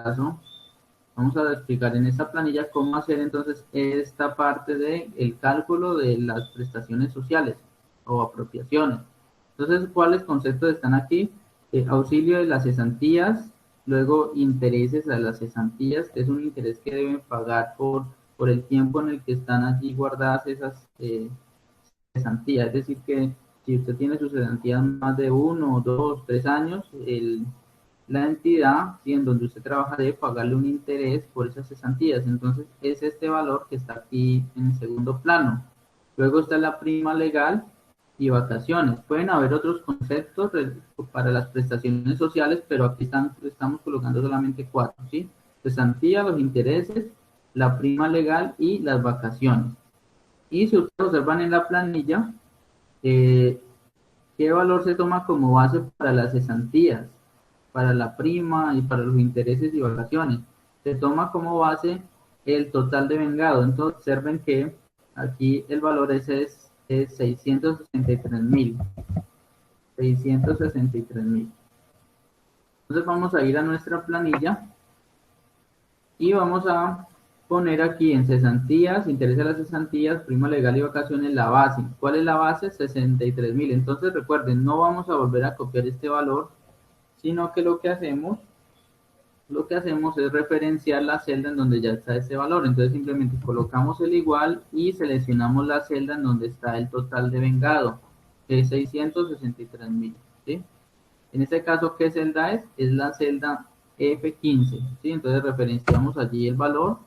caso, vamos a explicar en esta planilla cómo hacer entonces esta parte del cálculo de las prestaciones sociales o apropiaciones. Entonces, ¿cuáles conceptos están aquí? Auxilio de las cesantías, luego intereses a las cesantías, que es un interés que deben pagar por el tiempo en el que están allí guardadas esas cesantías. Es decir, que si usted tiene sus cesantías más de 1, 2, 3 años, la entidad, ¿sí?, en donde usted trabaja debe pagarle un interés por esas cesantías. Entonces, es este valor que está aquí en el segundo plano. Luego está la prima legal y vacaciones. Pueden haber otros conceptos para las prestaciones sociales, pero aquí estamos colocando solamente 4, ¿sí? Cesantía, los intereses, la prima legal y las vacaciones. Y si ustedes observan en la planilla, eh, ¿qué valor se toma como base para las cesantías, para la prima y para los intereses y vacaciones? Se toma como base el total de vengado. Entonces observen que aquí el valor es 663.000. 663.000. Entonces vamos a ir a nuestra planilla y vamos a poner aquí en cesantías, interés de las cesantías, prima legal y vacaciones, la base. ¿Cuál es la base? 63.000. Entonces recuerden, no vamos a volver a copiar este valor, sino que lo que hacemos es referenciar la celda en donde ya está ese valor. Entonces simplemente colocamos el igual y seleccionamos la celda en donde está el total de vengado, que es 663.000, ¿sí? En este caso, ¿qué celda es? Es la celda F15, ¿sí? Entonces referenciamos allí el valor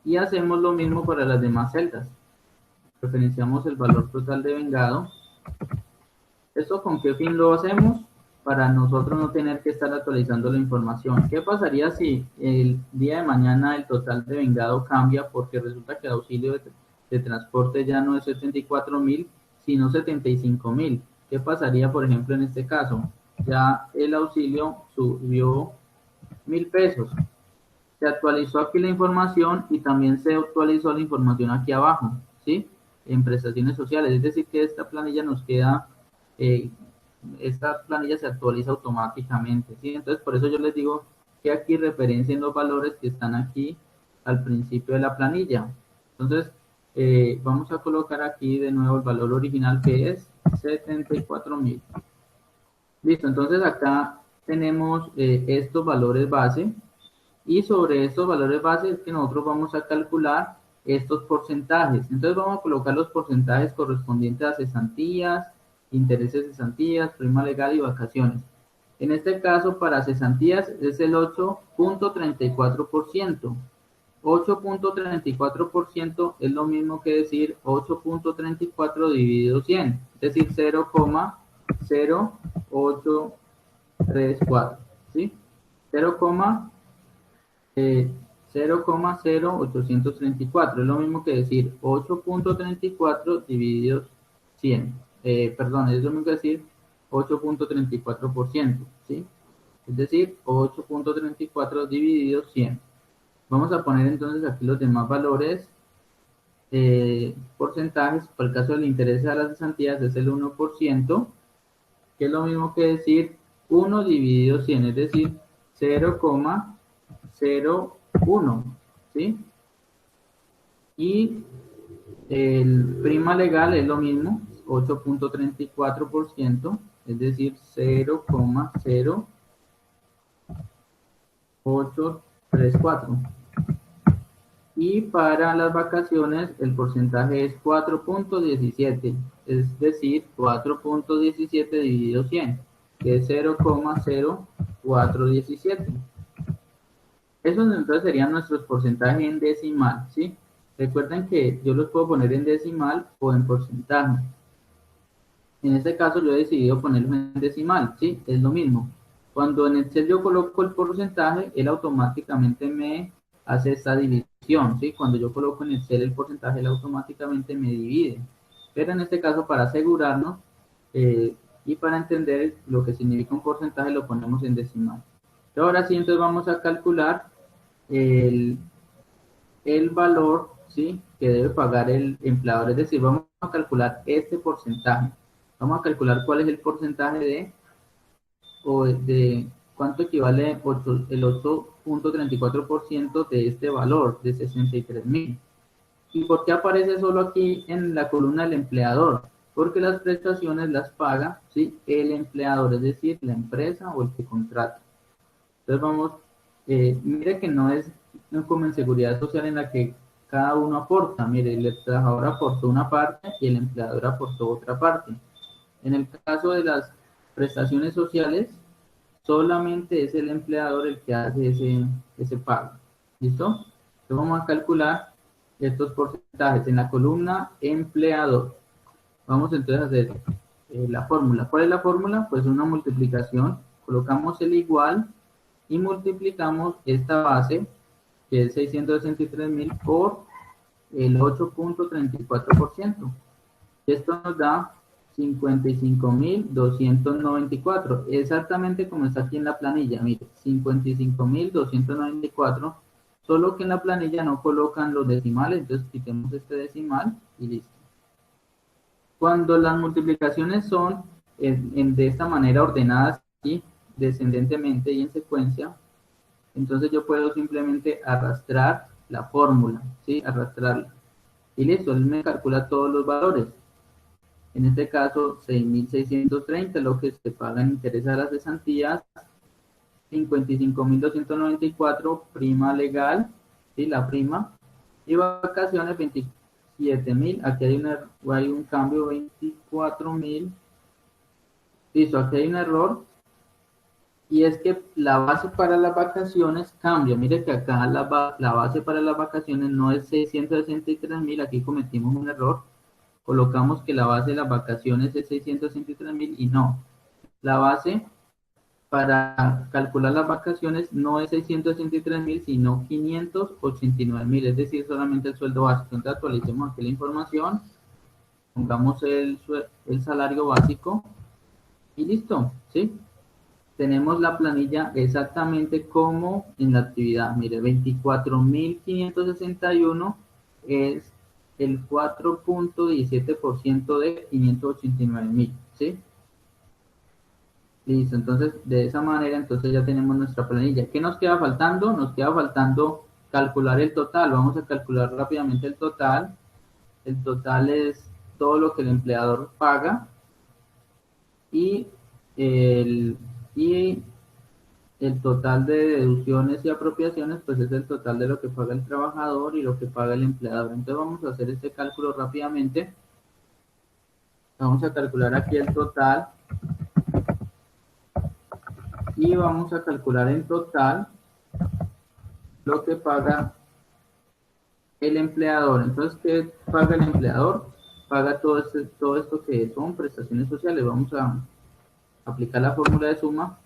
y hacemos lo mismo para las demás celdas. Referenciamos el valor total de vengado. ¿Esto con qué fin lo hacemos? Para nosotros no tener que estar actualizando la información. ¿Qué pasaría si el día de mañana el total de vengado cambia porque resulta que el auxilio de transporte ya no es 74.000, sino 75.000? ¿Qué pasaría, por ejemplo, en este caso? Ya el auxilio subió 1.000 pesos. Se actualizó aquí la información y también se actualizó la información aquí abajo, ¿sí? En prestaciones sociales. Es decir, que esta planilla nos queda, eh, esta planilla se actualiza automáticamente, ¿sí? Entonces, por eso yo les digo que aquí referencien los valores que están aquí al principio de la planilla. Entonces, vamos a colocar aquí de nuevo el valor original, que es 74.000. Listo, entonces acá tenemos estos valores base. Y sobre estos valores base es que nosotros vamos a calcular estos porcentajes. Entonces vamos a colocar los porcentajes correspondientes a cesantías, intereses de cesantías, prima legal y vacaciones. En este caso, para cesantías es el 8.34%. 8.34% es lo mismo que decir 8.34 dividido 100, es decir, 0,0834, ¿sí? 0,0834, es lo mismo que decir 8.34 dividido 100, perdón, es lo mismo que decir 8.34%, ¿sí? Es decir, 8.34 dividido 100. Vamos a poner entonces aquí los demás valores, porcentajes. Por el caso del interés a las cesantías es el 1%, que es lo mismo que decir 1 dividido 100, es decir, 0,01, ¿sí? Y el prima legal es lo mismo, 8.34%, es decir, 0,0834. Y para las vacaciones el porcentaje es 4.17, es decir, 4.17 dividido 100, que es 0,0417. Esos entonces serían nuestros porcentajes en decimal, ¿sí? Recuerden que yo los puedo poner en decimal o en porcentaje. En este caso yo he decidido ponerlo en decimal, ¿sí? Es lo mismo. Cuando en Excel yo coloco el porcentaje, él automáticamente me hace esta división, ¿sí? Cuando yo coloco en Excel el porcentaje, él automáticamente me divide. Pero en este caso, para asegurarnos y para entender lo que significa un porcentaje, lo ponemos en decimal. Ahora sí, entonces vamos a calcular el, el valor, ¿sí?, que debe pagar el empleador. Es decir, vamos a calcular este porcentaje. Vamos a calcular cuál es el porcentaje de ¿cuánto equivale el 8.34% de este valor de 63.000? ¿Y por qué aparece solo aquí en la columna del empleador? Porque las prestaciones las paga, ¿sí?, el empleador, es decir, la empresa o el que contrata. Entonces vamos, mire que no es como en seguridad social en la que cada uno aporta. Mire, el trabajador aportó una parte y el empleador aportó otra parte. En el caso de las prestaciones sociales, solamente es el empleador el que hace ese pago. ¿Listo? Entonces vamos a calcular estos porcentajes en la columna empleador. Vamos entonces a hacer la fórmula. ¿Cuál es la fórmula? Pues una multiplicación. Colocamos el igual y multiplicamos esta base, que es 663.000, por el 8.34%. Esto nos da 55.294, exactamente como está aquí en la planilla. Mire, 55.294, solo que en la planilla no colocan los decimales, entonces quitemos este decimal y listo. Cuando las multiplicaciones son de esta manera ordenadas aquí, descendentemente y en secuencia, entonces yo puedo simplemente arrastrar la fórmula, ¿sí? Arrastrarla. Y listo, él me calcula todos los valores. En este caso, 6.630, lo que se paga en interés a las cesantías, 55.294, prima legal, ¿sí?, la prima, y vacaciones, 27.000, aquí hay un cambio, 24.000, listo, aquí hay un error, y es que la base para las vacaciones cambia. Mire que acá la base para las vacaciones no es 663.000, aquí cometimos un error, colocamos que la base de las vacaciones es 663.000 y no. La base para calcular las vacaciones no es 663.000, sino 589.000, es decir, solamente el sueldo básico. Entonces actualicemos aquí la información, pongamos el salario básico y listo, ¿sí? Tenemos la planilla exactamente como en la actividad. Mire, 24.561 es el 4.17% de 589.000, ¿sí? Listo, entonces de esa manera entonces ya tenemos nuestra planilla. ¿Qué nos queda faltando? Nos queda faltando calcular el total. Vamos a calcular rápidamente el total. El total es todo lo que el empleador paga y el, y el total de deducciones y apropiaciones, pues es el total de lo que paga el trabajador y lo que paga el empleador. Entonces vamos a hacer este cálculo rápidamente. Vamos a calcular aquí el total y vamos a calcular en total lo que paga el empleador. Entonces, ¿qué paga el empleador? Paga todo esto que son prestaciones sociales. Vamos a aplicar la fórmula de suma.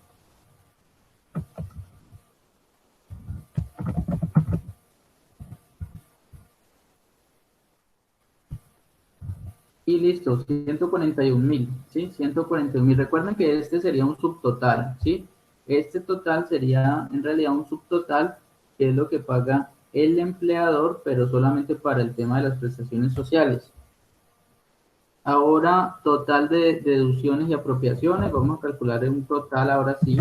Y listo, 141.000, ¿sí? 141.000. Recuerden que este sería un subtotal, ¿sí? Este total sería en realidad un subtotal, que es lo que paga el empleador, pero solamente para el tema de las prestaciones sociales. Ahora, total de deducciones y apropiaciones. Vamos a calcular un total, ahora sí.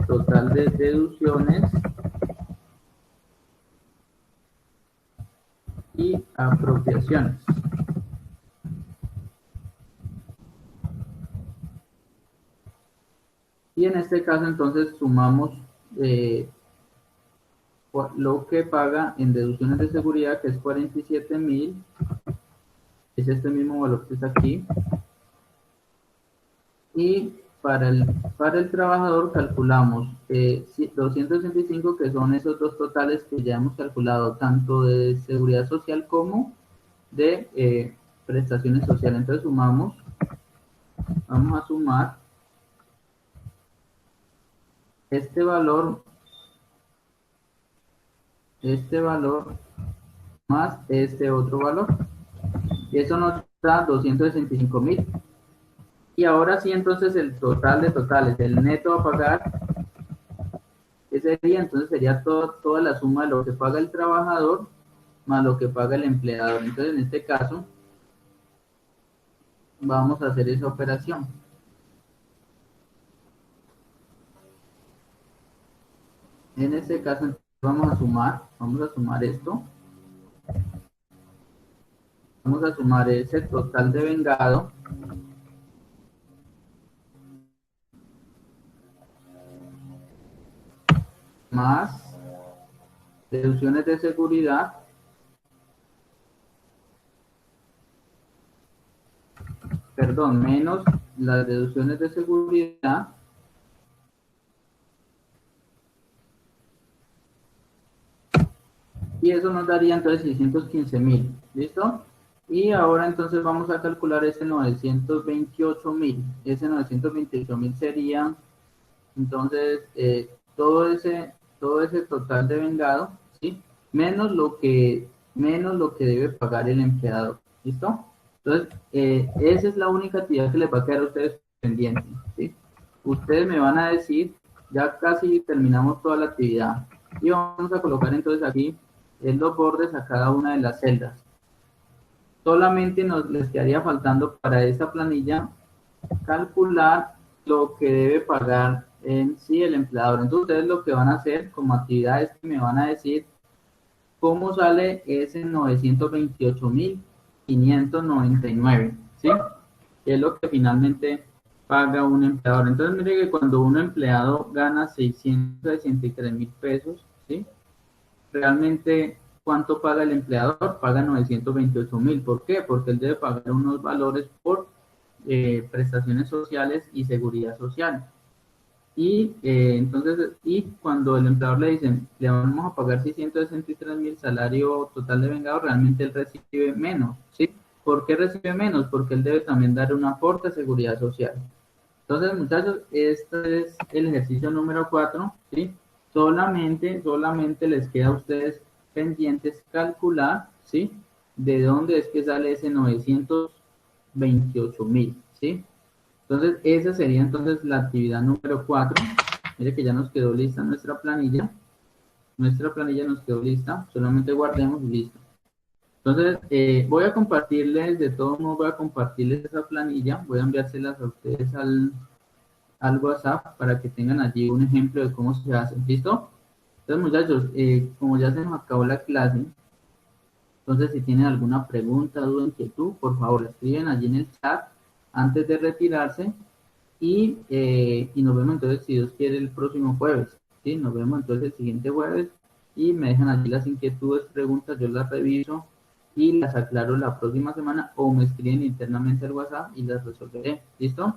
Total de deducciones y apropiaciones. Y en este caso entonces sumamos lo que paga en deducciones de seguridad, que es 47.000, es este mismo valor que está aquí. Y para el trabajador calculamos 265, que son esos dos totales que ya hemos calculado, tanto de seguridad social como de prestaciones sociales. Entonces sumamos, vamos a sumar este valor más este otro valor, y eso nos da 265.000. Y ahora sí, entonces el total de totales, el neto a pagar, ¿qué sería? Entonces sería toda la suma de lo que paga el trabajador más lo que paga el empleador. Entonces en este caso vamos a hacer esa operación. En este caso entonces, vamos a sumar esto, vamos a sumar ese total de vengado más deducciones de seguridad perdón, menos las deducciones de seguridad y eso nos daría entonces 615.000, ¿listo? Y ahora entonces vamos a calcular ese 928.000, ese 928.000 sería entonces todo ese total de vengado, ¿sí? Menos lo que debe pagar el empleador, ¿listo? Entonces, esa es la única actividad que les va a quedar a ustedes pendiente, ¿sí? Ustedes me van a decir, ya casi terminamos toda la actividad, y vamos a colocar entonces aquí en los bordes a cada una de las celdas. Solamente les quedaría faltando para esta planilla calcular lo que debe pagar en sí el empleador. Entonces ustedes lo que van a hacer como actividad es que me van a decir cómo sale ese 928.599, ¿sí? Que es lo que finalmente paga un empleador. Entonces mire que cuando un empleado gana 663.000 pesos, ¿sí? Realmente, ¿cuánto paga el empleador? Paga 928.000. ¿Por qué? Porque él debe pagar unos valores por prestaciones sociales y seguridad social. Y entonces, y cuando el empleador le dicen, le vamos a pagar 663.000 salario total de vengado, realmente él recibe menos, ¿sí? ¿Por qué recibe menos? Porque él debe también dar un aporte a seguridad social. Entonces, muchachos, este es el ejercicio número 4, ¿sí? Solamente les queda a ustedes pendientes calcular, ¿sí? De dónde es que sale ese 928.000, ¿sí? Entonces, esa sería entonces la actividad número 4. Mire que ya nos quedó lista nuestra planilla. Nuestra planilla nos quedó lista. Solamente guardemos y listo. Entonces, voy a compartirles, de todos modos voy a compartirles esa planilla. Voy a enviárselas a ustedes al WhatsApp para que tengan allí un ejemplo de cómo se hace. ¿Listo? Entonces, muchachos, como ya se nos acabó la clase, entonces si tienen alguna pregunta, duda, inquietud, por favor, la escriben allí en el chat antes de retirarse y nos vemos entonces, si Dios quiere, el próximo jueves. ¿Sí? Nos vemos entonces el siguiente jueves y me dejan allí las inquietudes, preguntas, yo las reviso y las aclaro la próxima semana o me escriben internamente al WhatsApp y las resolveré. ¿Listo?